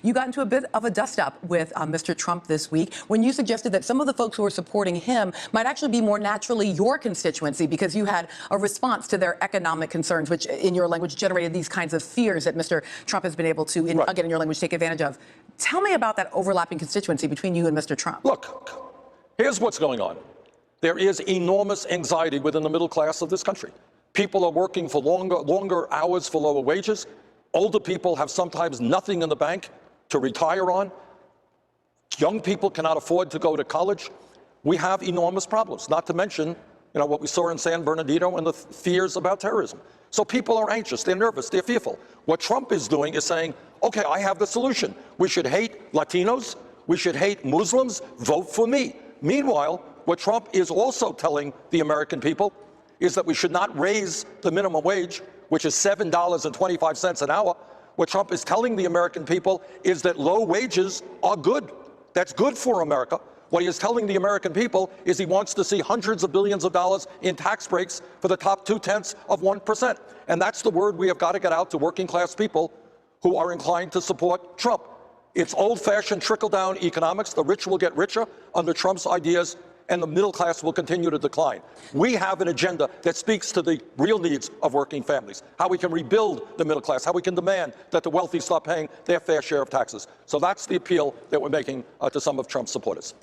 You got into a bit of a dust-up with Mr. Trump this week when you suggested that some of the folks who are supporting him might actually be more naturally your constituency because you had a response to their economic concerns, which, in your language, generated these kinds of fears that Mr. Trump has been able to, again, in your language, take advantage of. Tell me about that overlapping constituency between you and Mr. Trump. Look, here's what's going on. There is enormous anxiety within the middle class of this country. People are working for longer hours for lower wages. Older people have sometimes nothing in the bank to retire on. Young people cannot afford to go to college. We have enormous problems, not to mention, what we saw in San Bernardino and the fears about terrorism. So people are anxious, they're nervous, they're fearful. What Trump is doing is saying, okay, I have the solution. We should hate Latinos, we should hate Muslims, vote for me. Meanwhile, what Trump is also telling the American people is that we should not raise the minimum wage, which is $7.25 an hour. What Trump is telling the American people is that low wages are good. That's good for America. What he is telling the American people is he wants to see hundreds of billions of dollars in tax breaks for the top 0.2%. And that's the word we have got to get out to working class people who are inclined to support Trump. It's old-fashioned trickle-down economics. The rich will get richer under Trump's ideas, and the middle class will continue to decline. We have an agenda that speaks to the real needs of working families, how we can rebuild the middle class, how we can demand that the wealthy stop paying their fair share of taxes. So that's the appeal that we're making to some of Trump's supporters.